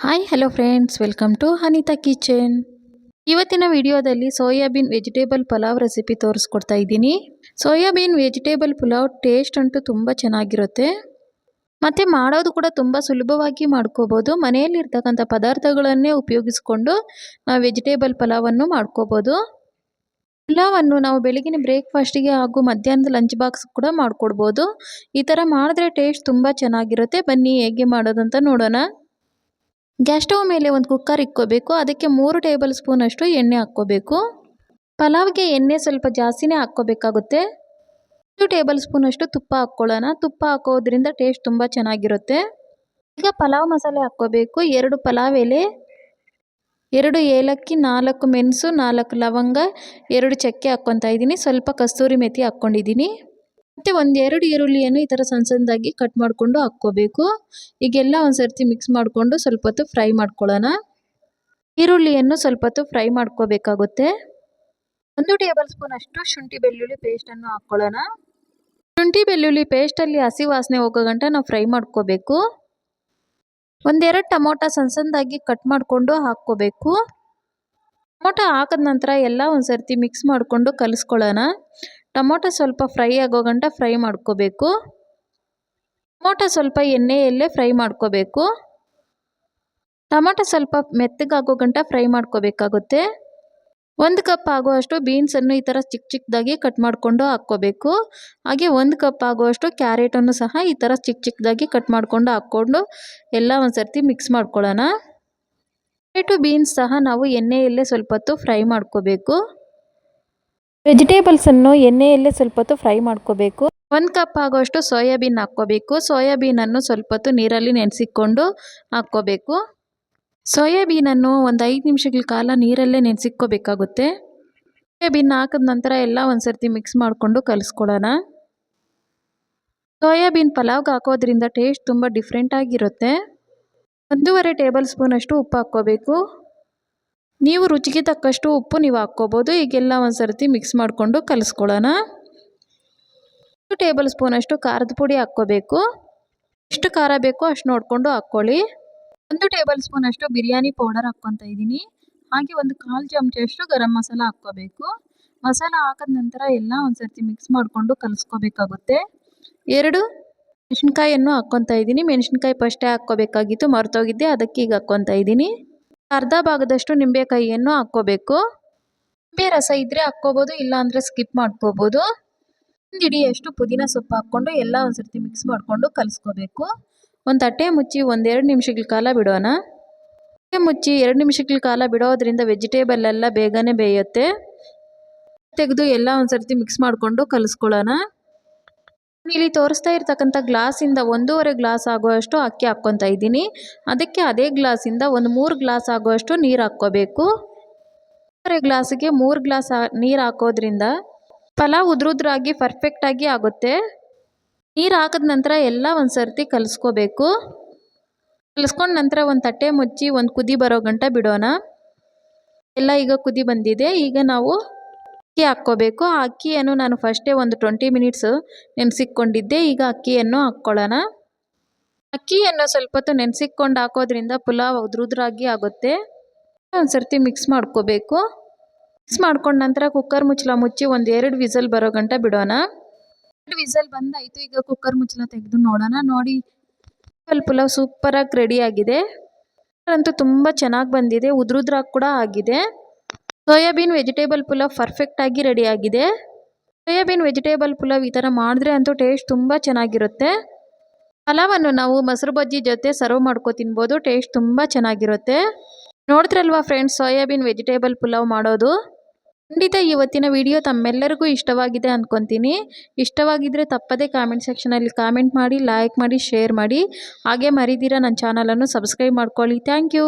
Hi hello friends, welcome to Anita kitchen. ಇವತ್ತಿನ ವಿಡಿಯೋದಲ್ಲಿ soybean vegetable pulao recipe ತೋರಿಸ್ಕೊಡ್ತಾ ಇದ್ದೀನಿ. ಸೋಯಾಬೀನ್ ವೆಜಿಟೇಬಲ್ ಪಲಾವ್ ಟೇಸ್ಟ್ ಅಂತೂ ತುಂಬ ಚೆನ್ನಾಗಿರುತ್ತೆ ಮತ್ತು ಮಾಡೋದು ಕೂಡ ತುಂಬ ಸುಲಭವಾಗಿ ಮಾಡ್ಕೋಬೋದು. ಮನೆಯಲ್ಲಿರ್ತಕ್ಕಂಥ ಪದಾರ್ಥಗಳನ್ನೇ ಉಪಯೋಗಿಸ್ಕೊಂಡು ನಾವು ವೆಜಿಟೇಬಲ್ ಪಲಾವನ್ನು ಮಾಡ್ಕೋಬೋದು. ಪಲಾವನ್ನು ನಾವು ಬೆಳಗಿನ ಬ್ರೇಕ್ಫಾಸ್ಟಿಗೆ ಹಾಗೂ ಮಧ್ಯಾಹ್ನದ ಲಂಚ್ ಬಾಕ್ಸ್ ಕೂಡ ಮಾಡ್ಕೊಡ್ಬೋದು. ಈ ಥರ ಮಾಡಿದ್ರೆ ಟೇಸ್ಟ್ ತುಂಬ ಚೆನ್ನಾಗಿರುತ್ತೆ. ಬನ್ನಿ ಹೇಗೆ ಮಾಡೋದಂತ ನೋಡೋಣ. ಗ್ಯಾಸ್ ಸ್ಟವ್ ಮೇಲೆ ಒಂದು ಕುಕ್ಕರ್ ಇಕ್ಕೋಬೇಕು. ಅದಕ್ಕೆ 3 ಟೇಬಲ್ ಸ್ಪೂನ್ ಅಷ್ಟು ಎಣ್ಣೆ ಹಾಕ್ಕೋಬೇಕು. ಪಲಾವ್ಗೆ ಎಣ್ಣೆ ಸ್ವಲ್ಪ ಜಾಸ್ತಿನೇ ಹಾಕ್ಕೋಬೇಕಾಗುತ್ತೆ. 2 ಟೇಬಲ್ ಸ್ಪೂನ್ ಅಷ್ಟು ತುಪ್ಪ ಹಾಕ್ಕೊಳ್ಳೋಣ. ತುಪ್ಪ ಹಾಕೋದ್ರಿಂದ ಟೇಸ್ಟ್ ತುಂಬ ಚೆನ್ನಾಗಿರುತ್ತೆ. ಈಗ ಪಲಾವ್ ಮಸಾಲೆ ಹಾಕ್ಕೋಬೇಕು. 2 ಪಲಾವ್ ಎಲೆ, 2 ಏಲಕ್ಕಿ, 4 ಮೆಣಸು, 4 ಲವಂಗ, 2 ಚಕ್ಕೆ ಹಾಕ್ಕೊತಾ ಇದ್ದೀನಿ. ಸ್ವಲ್ಪ ಕಸ್ತೂರಿ ಮೆಥಿ ಹಾಕ್ಕೊಂಡಿದ್ದೀನಿ. ಮತ್ತು 1-2 ಈರುಳ್ಳಿಯನ್ನು ಈ ಥರ ಸಣ್ಣ ಸಣ್ಣದಾಗಿ ಕಟ್ ಮಾಡಿಕೊಂಡು ಹಾಕ್ಕೋಬೇಕು. ಈಗೆಲ್ಲ ಒಂದು ಸರ್ತಿ ಮಿಕ್ಸ್ ಮಾಡಿಕೊಂಡು ಸ್ವಲ್ಪ ಹೊತ್ತು ಫ್ರೈ ಮಾಡ್ಕೊಳ್ಳೋಣ. ಈರುಳ್ಳಿಯನ್ನು ಸ್ವಲ್ಪ ಹೊತ್ತು ಫ್ರೈ ಮಾಡ್ಕೋಬೇಕಾಗುತ್ತೆ. 1 ಟೇಬಲ್ ಸ್ಪೂನ್ ಅಷ್ಟು ಶುಂಠಿ ಬೆಳ್ಳುಳ್ಳಿ ಪೇಸ್ಟನ್ನು ಹಾಕ್ಕೊಳ್ಳೋಣ. ಶುಂಠಿ ಬೆಳ್ಳುಳ್ಳಿ ಪೇಸ್ಟಲ್ಲಿ ಹಸಿ ವಾಸನೆ ಹೋಗೋ ಗಂಟ ನಾವು ಫ್ರೈ ಮಾಡ್ಕೋಬೇಕು. 1-2 ಟೊಮೊಟೊ ಸಣ್ಣ ಸಣ್ಣದಾಗಿ ಕಟ್ ಮಾಡಿಕೊಂಡು ಹಾಕ್ಕೋಬೇಕು. ಟೊಮೊಟೊ ಹಾಕಿದ ನಂತರ ಎಲ್ಲ ಒಂದು ಸರ್ತಿ ಮಿಕ್ಸ್ ಮಾಡಿಕೊಂಡು ಕಲಿಸ್ಕೊಳ್ಳೋಣ. ಟೊಮೊಟೊ ಸ್ವಲ್ಪ ಫ್ರೈ ಆಗೋ ಗಂಟ ಫ್ರೈ ಮಾಡ್ಕೋಬೇಕು. ಟೊಮೊಟೊ ಸ್ವಲ್ಪ ಎಣ್ಣೆಯಲ್ಲೇ ಫ್ರೈ ಮಾಡ್ಕೋಬೇಕು. ಟೊಮೊಟೊ ಸ್ವಲ್ಪ ಮೆತ್ತಗಾಗೋ ಗಂಟ ಫ್ರೈ ಮಾಡ್ಕೋಬೇಕಾಗುತ್ತೆ. 1 ಕಪ್ ಆಗುವಷ್ಟು ಬೀನ್ಸನ್ನು ಈ ಥರ ಚಿಕ್ಕ ಚಿಕ್ಕದಾಗಿ ಕಟ್ ಮಾಡಿಕೊಂಡು ಹಾಕ್ಕೋಬೇಕು. ಹಾಗೆ 1 ಕಪ್ ಆಗುವಷ್ಟು ಕ್ಯಾರೆಟನ್ನು ಸಹ ಈ ಥರ ಚಿಕ್ಕ ಚಿಕ್ಕದಾಗಿ ಕಟ್ ಮಾಡಿಕೊಂಡು ಹಾಕ್ಕೊಂಡು ಎಲ್ಲ ಒಂದು ಸರ್ತಿ ಮಿಕ್ಸ್ ಮಾಡ್ಕೊಳ್ಳೋಣ. ಕ್ಯಾರೆಟು ಬೀನ್ಸ್ ಸಹ ನಾವು ಎಣ್ಣೆಯಲ್ಲೇ ಸ್ವಲ್ಪ ಹೊತ್ತು ಫ್ರೈ ಮಾಡ್ಕೋಬೇಕು. ವೆಜಿಟೇಬಲ್ಸನ್ನು ಎಣ್ಣೆಯಲ್ಲೇ ಸ್ವಲ್ಪ ಹೊತ್ತು ಫ್ರೈ ಮಾಡ್ಕೋಬೇಕು. 1 ಕಪ್ ಆಗೋಷ್ಟು ಸೋಯಾಬೀನ್ ಹಾಕ್ಕೋಬೇಕು. ಸೋಯಾಬೀನನ್ನು ಸ್ವಲ್ಪ ಹೊತ್ತು ನೀರಲ್ಲಿ ನೆನೆಸಿಕೊಂಡು ಹಾಕ್ಕೋಬೇಕು. ಸೋಯಾಬೀನನ್ನು ಒಂದು 5 ನಿಮಿಷಗಳ ಕಾಲ ನೀರಲ್ಲೇ ನೆನೆಸಿಕ್ಕೋಬೇಕಾಗುತ್ತೆ. ಸೋಯಾಬೀನ್ ಹಾಕಿದ ನಂತರ ಎಲ್ಲ ಒಂದು ಸರ್ತಿ ಮಿಕ್ಸ್ ಮಾಡಿಕೊಂಡು ಕಲಿಸ್ಕೊಳ್ಳೋಣ. ಸೋಯಾಬೀನ್ ಪಲಾವ್ಗೆ ಹಾಕೋದ್ರಿಂದ ಟೇಸ್ಟ್ ತುಂಬ ಡಿಫ್ರೆಂಟಾಗಿರುತ್ತೆ. 1.5 ಟೇಬಲ್ ಸ್ಪೂನ್ ಅಷ್ಟು ಉಪ್ಪು ಹಾಕ್ಕೋಬೇಕು. ನೀವು ರುಚಿಗೆ ತಕ್ಕಷ್ಟು ಉಪ್ಪು ನೀವು ಹಾಕ್ಕೋಬೋದು. ಈಗೆಲ್ಲ ಒಂದು ಸರ್ತಿ ಮಿಕ್ಸ್ ಮಾಡಿಕೊಂಡು ಕಲಿಸ್ಕೊಳ್ಳೋಣ. 2 ಟೇಬಲ್ ಸ್ಪೂನ್ ಅಷ್ಟು ಖಾರದ ಪುಡಿ ಹಾಕ್ಕೋಬೇಕು. ಎಷ್ಟು ಖಾರ ಬೇಕೋ ಅಷ್ಟು ನೋಡಿಕೊಂಡು ಹಾಕ್ಕೊಳ್ಳಿ. 1 ಟೇಬಲ್ ಸ್ಪೂನ್ ಅಷ್ಟು ಬಿರಿಯಾನಿ ಪೌಡರ್ ಹಾಕ್ಕೊತಾ ಇದ್ದೀನಿ. ಹಾಗೆ 1/4 ಚಮಚಷ್ಟು ಗರಂ ಮಸಾಲ ಹಾಕ್ಕೋಬೇಕು. ಮಸಾಲ ಹಾಕಿದ ನಂತರ ಎಲ್ಲ ಒಂದು ಸರ್ತಿ ಮಿಕ್ಸ್ ಮಾಡಿಕೊಂಡು ಕಲಿಸ್ಕೋಬೇಕಾಗುತ್ತೆ. 2 ಮೆಣಸಿನ್ಕಾಯನ್ನು ಹಾಕ್ಕೊತಾ ಇದ್ದೀನಿ. ಮೆಣಸಿನ್ಕಾಯಿ ಫಸ್ಟೇ ಹಾಕ್ಕೋಬೇಕಾಗಿತ್ತು, ಮರ್ತೋಗಿದ್ದೆ, ಅದಕ್ಕೆ ಈಗ ಹಾಕ್ಕೊತಾ ಇದ್ದೀನಿ. ಅರ್ಧ ಭಾಗದಷ್ಟು ನಿಂಬೆಕಾಯಿಯನ್ನು ಹಾಕ್ಕೋಬೇಕು. ನಿಂಬೆ ರಸ ಇದ್ದರೆ ಹಾಕ್ಕೋಬೋದು, ಇಲ್ಲಾಂದರೆ ಸ್ಕಿಪ್ ಮಾಡ್ಕೋಬೋದು. 1 ಹಿಡಿಯಷ್ಟು ಪುದೀನ ಸೊಪ್ಪು ಹಾಕ್ಕೊಂಡು ಎಲ್ಲ ಒಂದು ಸರ್ತಿ ಮಿಕ್ಸ್ ಮಾಡಿಕೊಂಡು ಕಲಿಸ್ಕೋಬೇಕು. ಒಂದು ತಟ್ಟೆ ಮುಚ್ಚಿ 1-2 ನಿಮಿಷಗಳ ಕಾಲ ಬಿಡೋಣ. ತಟ್ಟೆ ಮುಚ್ಚಿ 2 ನಿಮಿಷಗಳ ಕಾಲ ಬಿಡೋದ್ರಿಂದ ವೆಜಿಟೇಬಲ್ ಎಲ್ಲ ಬೇಗನೆ ಬೇಯುತ್ತೆ. ತೆಗೆದು ಎಲ್ಲ ಒಂದು ಸರ್ತಿ ಮಿಕ್ಸ್ ಮಾಡಿಕೊಂಡು ಕಲಿಸ್ಕೊಳ್ಳೋಣ. ಇಲ್ಲಿ ತೋರಿಸ್ತಾ ಇರ್ತಕ್ಕಂಥ ಗ್ಲಾಸಿಂದ 1.5 ಗ್ಲಾಸ್ ಆಗುವಷ್ಟು ಅಕ್ಕಿ ಹಾಕ್ಕೊತಾ ಇದ್ದೀನಿ. ಅದಕ್ಕೆ ಅದೇ ಗ್ಲಾಸಿಂದ ಒಂದು 3 ಗ್ಲಾಸ್ ಆಗುವಷ್ಟು ನೀರು ಹಾಕ್ಕೋಬೇಕು. 1.5 ಗ್ಲಾಸಿಗೆ 3 ಗ್ಲಾಸ್ ನೀರು ಹಾಕೋದ್ರಿಂದ ಪಲಾವ್ ಉದ್ರುದ್ರಾಗಿ ಪರ್ಫೆಕ್ಟಾಗಿ ಆಗುತ್ತೆ. ನೀರು ಹಾಕಿದ ನಂತರ ಎಲ್ಲ ಒಂದು ಸರ್ತಿ ಕಲಿಸ್ಕೋಬೇಕು. ಕಲಿಸ್ಕೊಂಡ ನಂತರ ಒಂದು ತಟ್ಟೆ ಮುಚ್ಚಿ ಒಂದು ಕುದಿ ಬರೋ ಗಂಟ ಬಿಡೋಣ. ಎಲ್ಲ ಈಗ ಕುದಿ ಬಂದಿದೆ. ಈಗ ನಾವು ಅಕ್ಕಿ ಹಾಕ್ಕೋಬೇಕು. ಆ ಅಕ್ಕಿಯನ್ನು ನಾನು ಫಸ್ಟೇ ಒಂದು 20 ಮಿನಿಟ್ಸ್ ನೆನೆಸಿಕ್ಕೊಂಡಿದ್ದೆ. ಈಗ ಅಕ್ಕಿಯನ್ನು ಹಾಕ್ಕೊಳ್ಳೋಣ. ಅಕ್ಕಿಯನ್ನು ಸ್ವಲ್ಪ ಹೊತ್ತು ನೆನೆಸಿಕ್ಕೊಂಡು ಹಾಕೋದ್ರಿಂದ ಪಲಾವ್ ಉದ್ರುದ್ರಾಗಿ ಆಗುತ್ತೆ. ಒಂದು ಸರ್ತಿ ಮಿಕ್ಸ್ ಮಾಡ್ಕೋಬೇಕು. ಮಿಕ್ಸ್ ಮಾಡ್ಕೊಂಡ ನಂತರ ಕುಕ್ಕರ್ ಮುಚ್ಚಳ ಮುಚ್ಚಿ 1-2 ವಿಸಲ್ ಬರೋ ಗಂಟ ಬಿಡೋಣ. 2 ವಿಸಲ್ ಬಂದಾಯಿತು. ಈಗ ಕುಕ್ಕರ್ ಮುಚ್ಚಳ ತೆಗೆದು ನೋಡೋಣ. ನೋಡಿ, ಪಲಾವ್ ಸೂಪರಾಗಿ ರೆಡಿಯಾಗಿದೆ. ಅಂತೂ ತುಂಬ ಚೆನ್ನಾಗಿ ಬಂದಿದೆ, ಉದ್ರುದ್ರಾಗಿ ಕೂಡ ಆಗಿದೆ. ಸೋಯಾಬೀನ್ ವೆಜಿಟೇಬಲ್ ಪಲಾವ್ ಪರ್ಫೆಕ್ಟಾಗಿ ರೆಡಿಯಾಗಿದೆ. ಸೋಯಾಬೀನ್ ವೆಜಿಟೇಬಲ್ ಪಲಾವ್ ಈ ಥರ ಮಾಡಿದ್ರೆ ಅಂತೂ ಟೇಸ್ಟ್ ತುಂಬ ಚೆನ್ನಾಗಿರುತ್ತೆ. ಪಲಾವನ್ನು ನಾವು ಮೊಸರು ಬಜ್ಜಿ ಜೊತೆ ಸರ್ವ್ ಮಾಡ್ಕೊ ತಿನ್ಬೋದು. ಟೇಸ್ಟ್ ತುಂಬ ಚೆನ್ನಾಗಿರುತ್ತೆ. ನೋಡಿದ್ರಲ್ವಾ ಫ್ರೆಂಡ್ಸ್, ಸೋಯಾಬೀನ್ ವೆಜಿಟೇಬಲ್ ಪಲಾವ್ ಮಾಡೋದು. ಖಂಡಿತ ಇವತ್ತಿನ ವಿಡಿಯೋ ತಮ್ಮೆಲ್ಲರಿಗೂ ಇಷ್ಟವಾಗಿದೆ ಅಂದ್ಕೊತೀನಿ. ಇಷ್ಟವಾಗಿದ್ದರೆ ತಪ್ಪದೇ ಕಾಮೆಂಟ್ ಸೆಕ್ಷನಲ್ಲಿ ಕಾಮೆಂಟ್ ಮಾಡಿ, ಲೈಕ್ ಮಾಡಿ, ಶೇರ್ ಮಾಡಿ. ಹಾಗೆ ಮರಿದಿರ ನನ್ನ ಚಾನಲನ್ನು ಸಬ್ಸ್ಕ್ರೈಬ್ ಮಾಡ್ಕೊಳ್ಳಿ. Thank you.